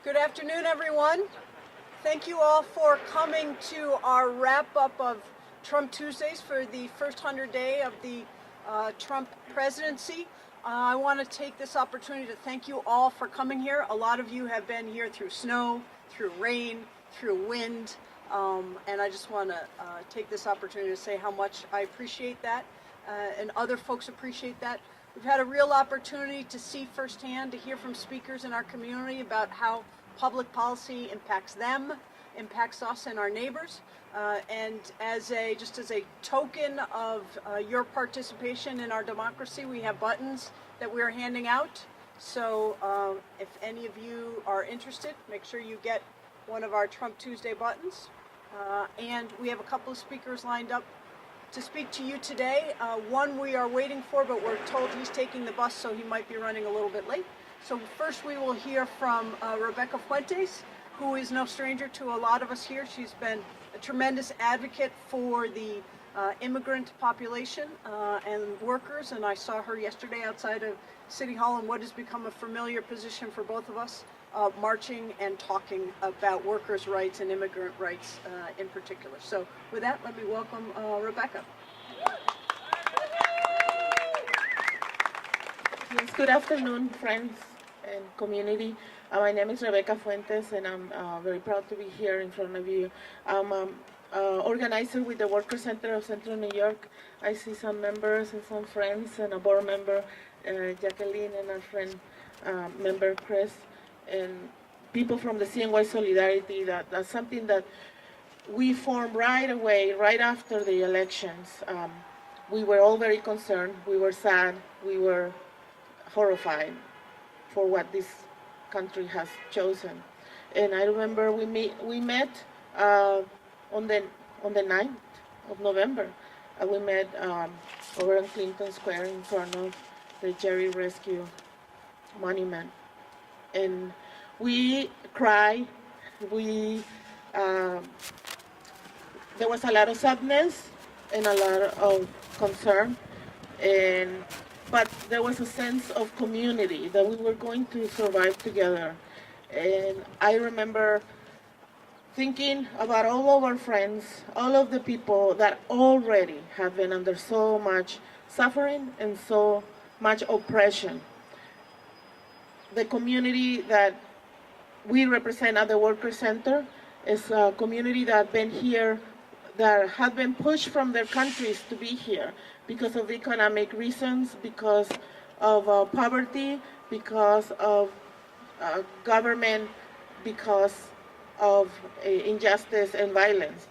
Good afternoon, everyone. Thank you all for coming to our wrap-up of Trump Tuesdays for the first 100 day of the Trump presidency. I want to take this opportunity to thank you all for coming here. A lot of you have been here through snow, through rain, through wind, and I just want to take this opportunity to say how much I appreciate that, and other folks appreciate that. We've had a real opportunity to see firsthand, to hear from speakers in our community about how public policy impacts them, impacts us and our neighbors. And just as a token of your participation in our democracy, we have buttons that we're handing out. So if any of you are interested, make sure you get one of our Trump Tuesday buttons. And we have a couple of speakers lined up to speak to you today. One we are waiting for, but we're told he's taking the bus, so he might be running a little bit late. So first we will hear from Rebecca Fuentes, who is no stranger to a lot of us here. She's been a tremendous advocate for the immigrant population and workers, and I saw her yesterday outside of City Hall in what has become a familiar position for both of us, marching and talking about workers' rights and immigrant rights in particular. So with that, let me welcome Rebecca. Yes, good afternoon, friends and community. My name is Rebecca Fuentes, and I'm very proud to be here in front of you. I'm an organizer with the Worker Center of Central New York. I see some members and some friends and a board member, Jacqueline, and our friend member Chris, and people from the CNY Solidarity. That's something that we formed right away, right after the elections. We were all very concerned. We were sad. We were horrified for what this country has chosen. And I remember we met on the 9th of November. We met over in Clinton Square in front of the Jerry Rescue Monument. And we cried. There was a lot of sadness and a lot of concern. But there was a sense of community, that we were going to survive together. And I remember thinking about all of our friends, all of the people that already have been under so much suffering and so much oppression. The community that we represent at the Worker Center is a community that have been here, that have been pushed from their countries to be here because of economic reasons, because of poverty, because of government, because of injustice and violence.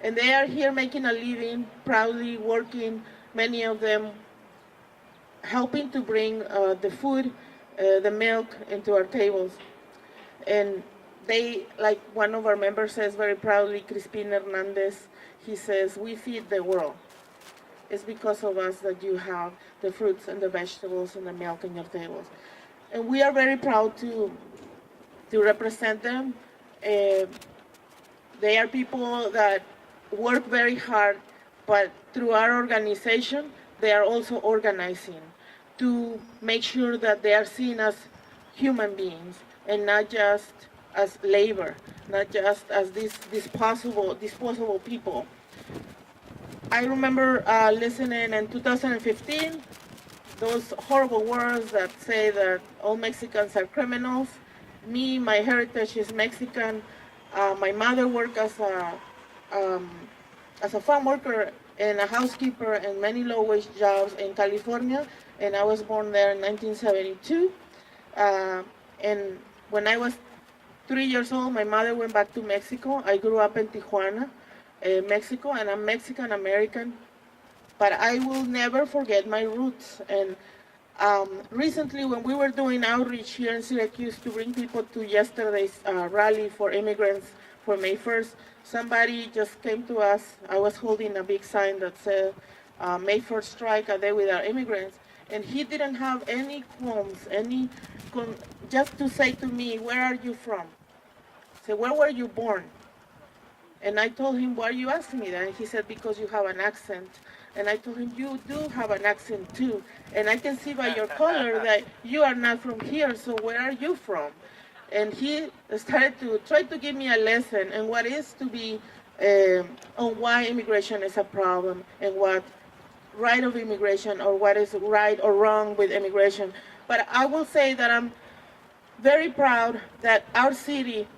And they are here making a living, proudly working, many of them helping to bring the food, the milk into our tables. And they, like one of our members says very proudly, Crispin Hernandez, he says, we feed the world. It's because of us that you have the fruits and the vegetables and the milk in your tables. And we are very proud to represent them. They are people that work very hard, but through our organization, they are also organizing to make sure that they are seen as human beings and not just as labor, not just as disposable people. I remember listening in 2015, those horrible words that say that all Mexicans are criminals. Me, my heritage is Mexican. My mother worked as a farm worker and a housekeeper in many low-wage jobs in California, and I was born there in 1972. And when I was 3 years old, my mother went back to Mexico. I grew up in Tijuana, Mexico, and I'm Mexican American, but I will never forget my roots. And recently, when we were doing outreach here in Syracuse to bring people to yesterday's rally for immigrants for May 1st, somebody just came to us. I was holding a big sign that said, May 1st strike, a day without immigrants. And he didn't have any qualms, just to say to me, where are you from? I said, where were you born? And I told him, why are you asking me that? And he said, because you have an accent. And I told him, you do have an accent too. And I can see by your color that you are not from here, so where are you from? and he started to try to give me a lesson on what is to be, on why immigration is a problem and what right of immigration or what is right or wrong with immigration. But I will say that I'm very proud that our city,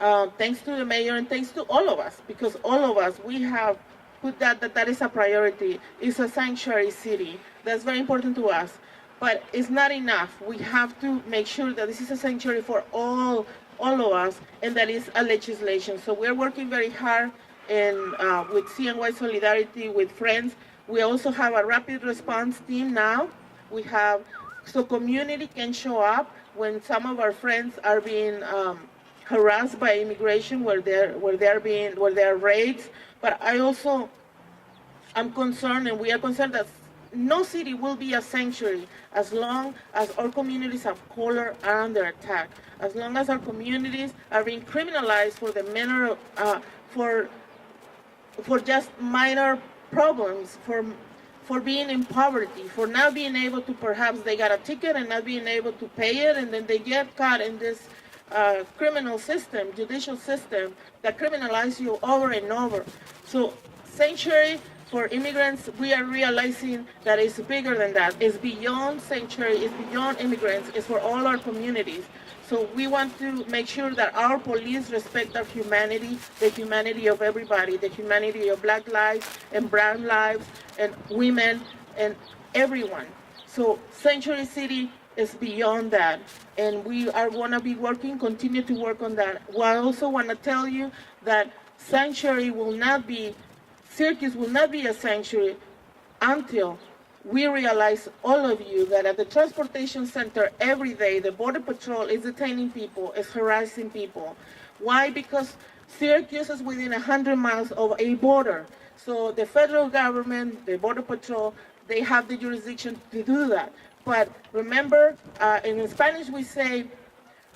thanks to the mayor and thanks to all of us, because all of us, we have put that is a priority. It's a sanctuary city. That's very important to us. But it's not enough. We have to make sure that this is a sanctuary for all of us, and that is a legislation. So we're working very hard and with CNY Solidarity, with friends. We also have a rapid response team now. We have, so community can show up when some of our friends are being harassed by immigration, where there are raids. But I also am concerned, and we are concerned, that no city will be a sanctuary as long as our communities of color are under attack, as long as our communities are being criminalized for the manner for just minor problems, for being in poverty, for not being able to, perhaps they got a ticket and not being able to pay it, and then they get caught in this criminal system, judicial system, that criminalize you over and over. So sanctuary for immigrants, we are realizing that it's bigger than that. It's beyond sanctuary, it's beyond immigrants, it's for all our communities. So we want to make sure that our police respect our humanity, the humanity of everybody, the humanity of Black lives and brown lives and women and everyone. So Sanctuary City is beyond that, and we are going to be working, continue to work on that. Well, I also want to tell you that Sanctuary will not be, Syracuse will not be a sanctuary until we realize, all of you, that at the transportation center every day, the Border Patrol is detaining people, is harassing people. Why? Because Syracuse is within 100 miles of a border. So the federal government, the Border Patrol, they have the jurisdiction to do that. But remember, in Spanish we say,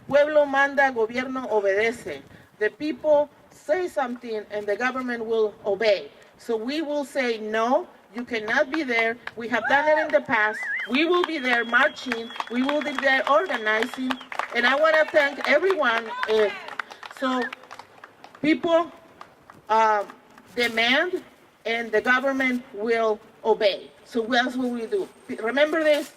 pueblo manda, gobierno obedece. The people say something and the government will obey. So we will say, no, you cannot be there. We have done it in the past. We will be there marching. We will be there organizing. And I want to thank everyone. So people demand, and the government will obey. So that's what we do. Remember this.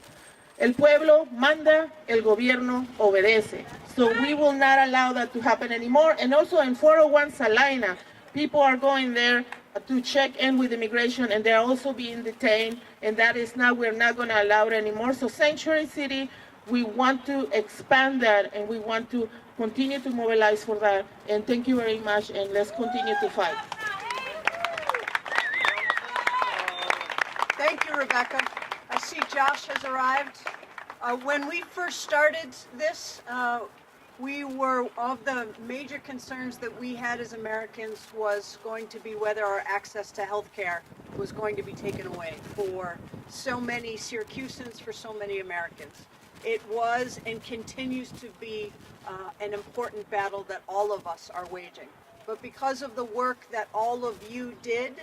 El pueblo manda, el gobierno obedece. So we will not allow that to happen anymore. And also in 401 Salina, people are going there to check in with immigration, and they're also being detained, and that is not, we're not going to allow it anymore. So Sanctuary City, we want to expand that, and we want to continue to mobilize for that. And thank you very much, and let's continue to fight. Thank you, Rebecca. I see Josh has arrived. When we first started this, we were, of the major concerns that we had as Americans was going to be whether our access to health care was going to be taken away for so many Syracusans, for so many Americans. It was and continues to be an important battle that all of us are waging. But because of the work that all of you did,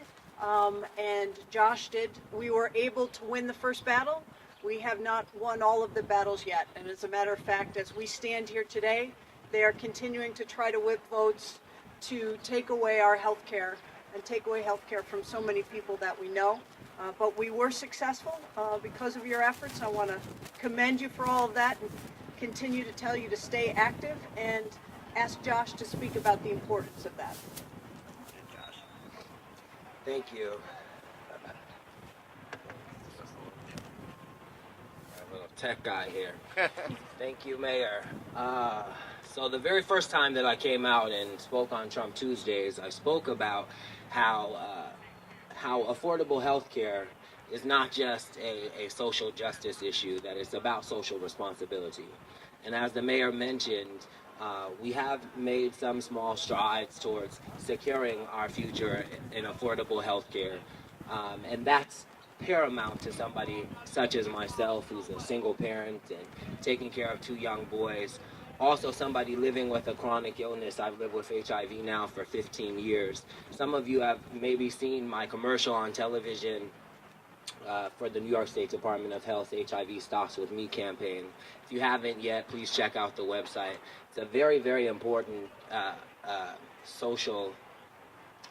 and Josh did, we were able to win the first battle. We have not won all of the battles yet. And as a matter of fact, as we stand here today, they are continuing to try to whip votes to take away our health care and take away health care from so many people that we know. But we were successful because of your efforts. I want to commend you for all of that and continue to tell you to stay active, and ask Josh to speak about the importance of that. Thank you. Our little tech guy here. Thank you, Mayor. So the very first time that I came out and spoke on Trump Tuesdays, I spoke about how affordable health care is not just a social justice issue, that it's about social responsibility. And as the mayor mentioned, we have made some small strides towards securing our future in affordable health care. And that's paramount to somebody such as myself, who's a single parent and taking care of 2 young boys. Also somebody living with a chronic illness. I've lived with HIV now for 15 years. Some of you have maybe seen my commercial on television for the New York State Department of Health HIV Stops With Me campaign. If you haven't yet, please check out the website. It's a very, very important social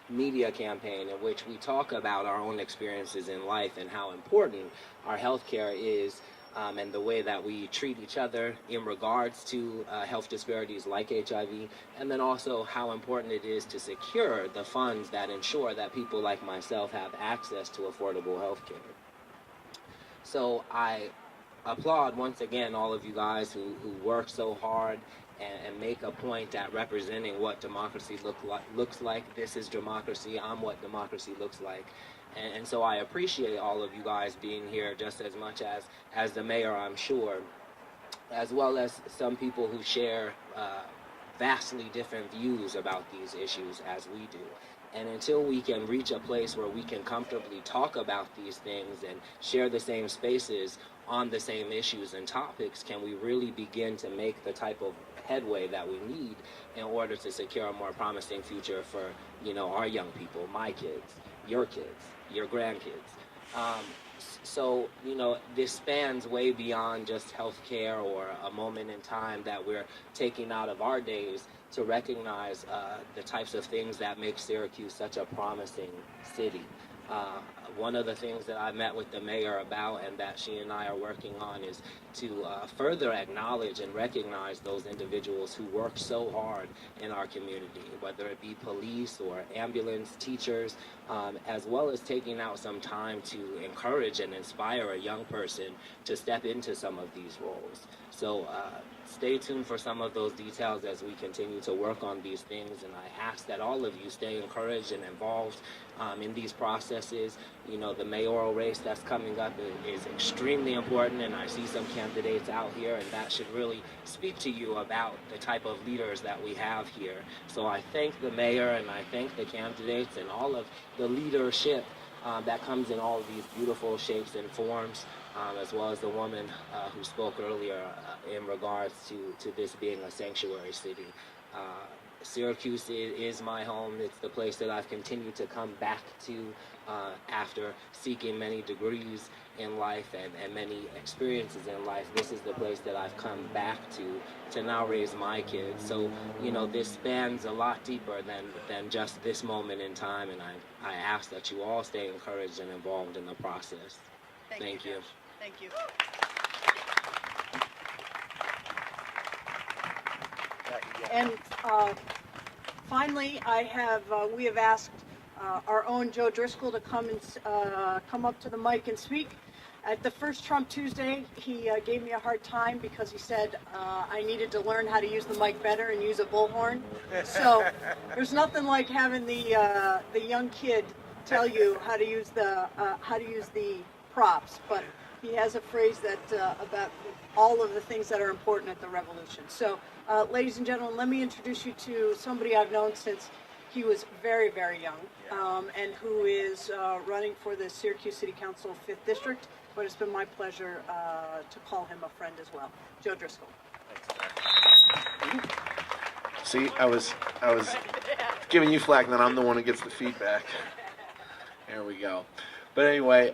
media campaign in which we talk about our own experiences in life and how important our healthcare is, and the way that we treat each other in regards to health disparities like HIV, and then also how important it is to secure the funds that ensure that people like myself have access to affordable health care. So I applaud once again all of you guys who work so hard and make a point at representing what democracy looks like. This is democracy. I'm what democracy looks like. And so I appreciate all of you guys being here just as much as the mayor, I'm sure, as well as some people who share vastly different views about these issues as we do. And until we can reach a place where we can comfortably talk about these things and share the same spaces on the same issues and topics, can we really begin to make the type of headway that we need in order to secure a more promising future for, our young people, my kids, your grandkids. So, this spans way beyond just healthcare or a moment in time that we're taking out of our days to recognize the types of things that make Syracuse such a promising city. One of the things that I met with the mayor about and that she and I are working on is to further acknowledge and recognize those individuals who work so hard in our community, whether it be police or ambulance, teachers, as well as taking out some time to encourage and inspire a young person to step into some of these roles. So stay tuned for some of those details as we continue to work on these things, and I ask that all of you stay encouraged and involved in these processes. The mayoral race that's coming up is extremely important, and I see some candidates out here, and that should really speak to you about the type of leaders that we have here. So I thank the mayor, and I thank the candidates and all of the leadership that comes in all of these beautiful shapes and forms, as well as the woman who spoke earlier in regards to this being a sanctuary city. Syracuse is my home. It's the place that I've continued to come back to after seeking many degrees in life and many experiences in life. This is the place that I've come back to now raise my kids. So, this spans a lot deeper than just this moment in time, and I ask that you all stay encouraged and involved in the process. Thank you. Thank you. And finally, we have asked our own Joe Driscoll to come up to the mic and speak. At the first Trump Tuesday, he gave me a hard time because he said I needed to learn how to use the mic better and use a bullhorn. So there's nothing like having the young kid tell you how to use the props. But he has a phrase that about all of the things that are important at the revolution. So, ladies and gentlemen, let me introduce you to somebody I've known since he was very, very young, and who is running for the Syracuse City Council 5th District. But it's been my pleasure to call him a friend as well. Joe Driscoll. See, I was giving you flack, and then I'm the one who gets the feedback. There we go. But anyway,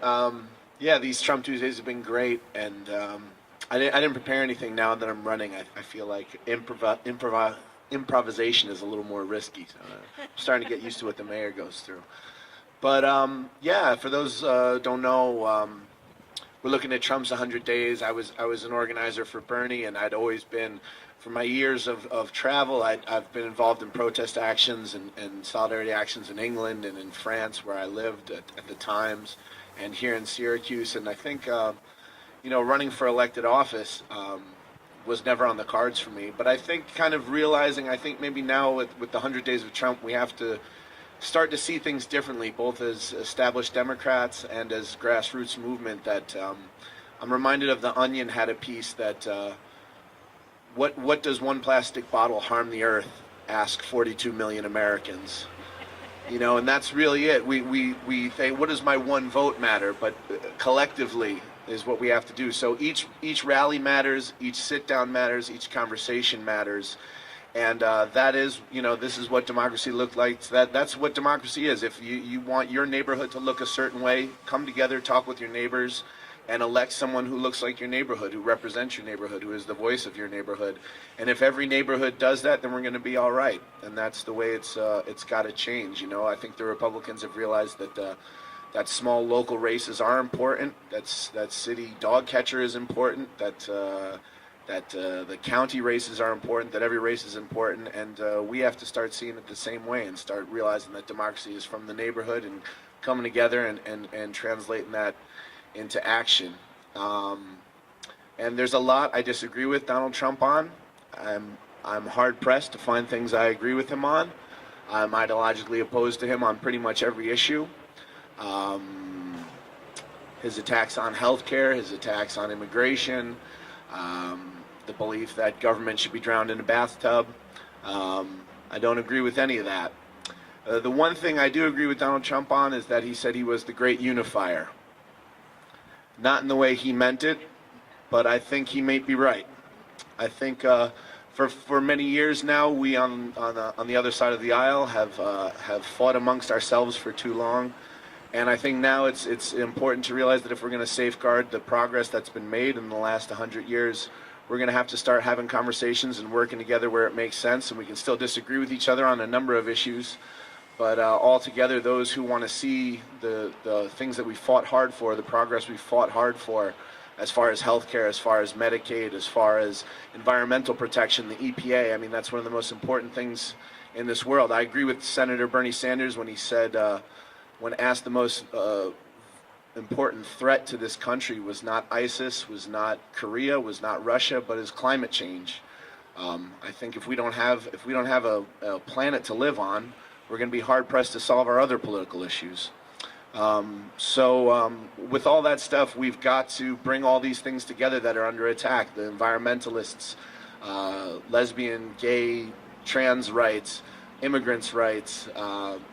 yeah, these Trump Tuesdays have been great, and I didn't prepare anything. Now that I'm running, I feel like improvisation is a little more risky. So I'm starting to get used to what the mayor goes through. But yeah, for those don't know, we're looking at Trump's 100 days. I was an organizer for Bernie, and I'd always been, for my years of travel, I've been involved in protest actions and solidarity actions in England and in France, where I lived at the times, and here in Syracuse. And I think, running for elected office was never on the cards for me. But I think kind of realizing, I think maybe now with the 100 days of Trump, we have to start to see things differently, both as established Democrats and as grassroots movement. That I'm reminded of The Onion had a piece that what does one plastic bottle harm the earth? Ask 42 million Americans. And that's really it. We think, what does my one vote matter? But collectively is what we have to do. So each rally matters, each sit down matters, each conversation matters. And that is, this is what democracy looked like. That's what democracy is. If you want your neighborhood to look a certain way, come together, talk with your neighbors, and elect someone who looks like your neighborhood, who represents your neighborhood, who is the voice of your neighborhood. And if every neighborhood does that, then we're going to be all right. And that's the way it's got to change. I think the Republicans have realized that small local races are important. That city dog catcher is important. That the county races are important. That every race is important. And we have to start seeing it the same way and start realizing that democracy is from the neighborhood and coming together and translating that into action. And there's a lot I disagree with Donald Trump on. I'm hard pressed to find things I agree with him on. I'm ideologically opposed to him on pretty much every issue. His attacks on healthcare, his attacks on immigration, the belief that government should be drowned in a bathtub. I don't agree with any of that. The one thing I do agree with Donald Trump on is that he said he was the great unifier. Not in the way he meant it, but I think he may be right. I think for many years now, we on the other side of the aisle have fought amongst ourselves for too long, and I think now it's important to realize that if we're going to safeguard the progress that's been made in the last 100 years, we're going to have to start having conversations and working together where it makes sense, and we can still disagree with each other on a number of issues. But altogether, those who want to see the things that we fought hard for, the progress we fought hard for, as far as healthcare, as far as Medicaid, as far as environmental protection, the EPA, I mean, that's one of the most important things in this world. I agree with Senator Bernie Sanders when he said, when asked the most important threat to this country was not ISIS, was not Korea, was not Russia, but is climate change. I think if we don't have a planet to live on, we're going to be hard-pressed to solve our other political issues. So with all that stuff, we've got to bring all these things together that are under attack. The environmentalists, lesbian, gay, trans rights, immigrants' rights,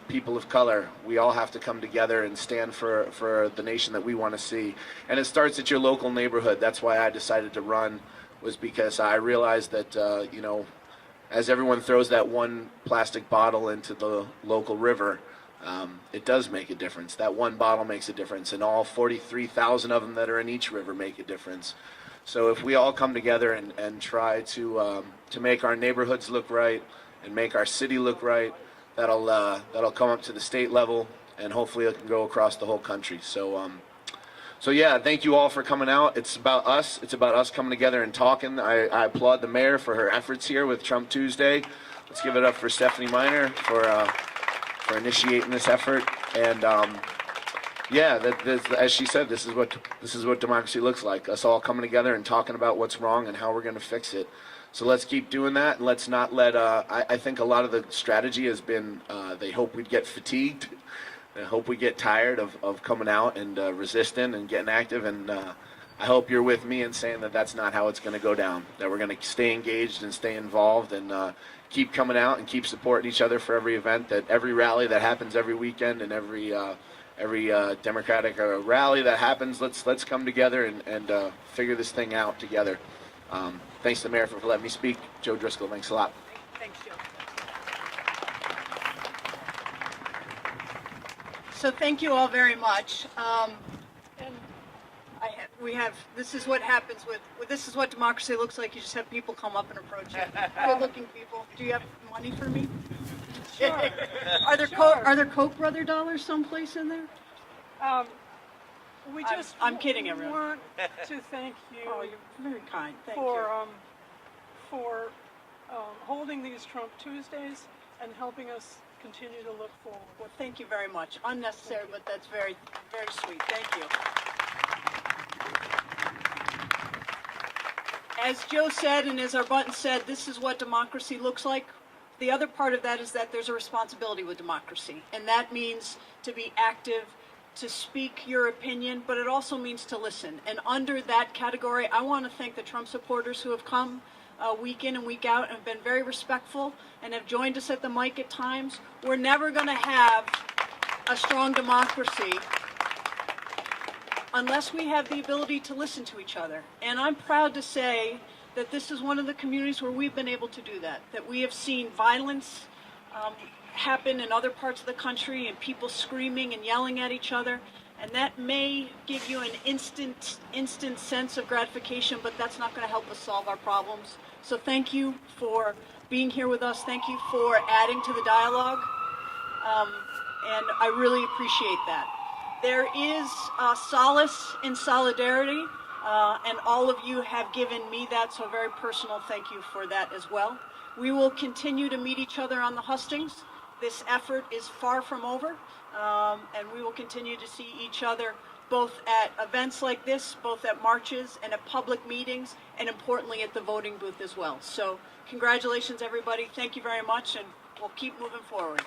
people of color. We all have to come together and stand for the nation that we want to see. And it starts at your local neighborhood. That's why I decided to run, was because I realized that, as everyone throws that one plastic bottle into the local river, it does make a difference. That one bottle makes a difference, and all 43,000 of them that are in each river make a difference. So if we all come together and try to make our neighborhoods look right and make our city look right, that'll come up to the state level, and hopefully it can go across the whole country. So yeah, thank you all for coming out. It's about us. It's about us coming together and talking. I applaud the mayor for her efforts here with Trump Tuesday. Let's give it up for Stephanie Miner for initiating this effort. And yeah, as she said, this is what democracy looks like. Us all coming together and talking about what's wrong and how we're going to fix it. So let's keep doing that, and let's not let. I think a lot of the strategy has been they hope we'd get fatigued. I hope we get tired of coming out and resisting and getting active, and I hope you're with me in saying that that's not how it's going to go down, that we're going to stay engaged and stay involved and keep coming out and keep supporting each other for every event, that every rally that happens every weekend and every Democratic rally that happens, let's come together and figure this thing out together. Thanks to the mayor for letting me speak. Joe Driscoll, thanks a lot. Thanks, Joe. So thank you all very much. And this is what happens this is what democracy looks like. You just have people come up and approach you. Good-looking people. Do you have money for me? Sure. Are there Koch brother dollars someplace in there? We just I'm kidding, everyone. want to thank you Oh, you're very kind. Thank for you. holding these Trump Tuesdays and helping us continue to look forward. Well, thank you very much. Unnecessary, but that's very, very sweet. Thank you. As Joe said, and as our button said, this is what democracy looks like. The other part of that is that there's a responsibility with democracy, and that means to be active, to speak your opinion, but it also means to listen. And under that category, I want to thank the Trump supporters who have come week in and week out and have been very respectful and have joined us at the mic at times. We're never going to have a strong democracy unless we have the ability to listen to each other. And I'm proud to say that this is one of the communities where we've been able to do that, that we have seen violence happen in other parts of the country and people screaming and yelling at each other. And that may give you an instant sense of gratification, but that's not going to help us solve our problems. So thank you for being here with us. Thank you for adding to the dialogue. And I really appreciate that. There is solace in solidarity, and all of you have given me that, so a very personal thank you for that as well. We will continue to meet each other on the hustings. This effort is far from over, and we will continue to see each other both at events like this, both at marches and at public meetings, and importantly at the voting booth as well. So congratulations everybody, thank you very much, and we'll keep moving forward.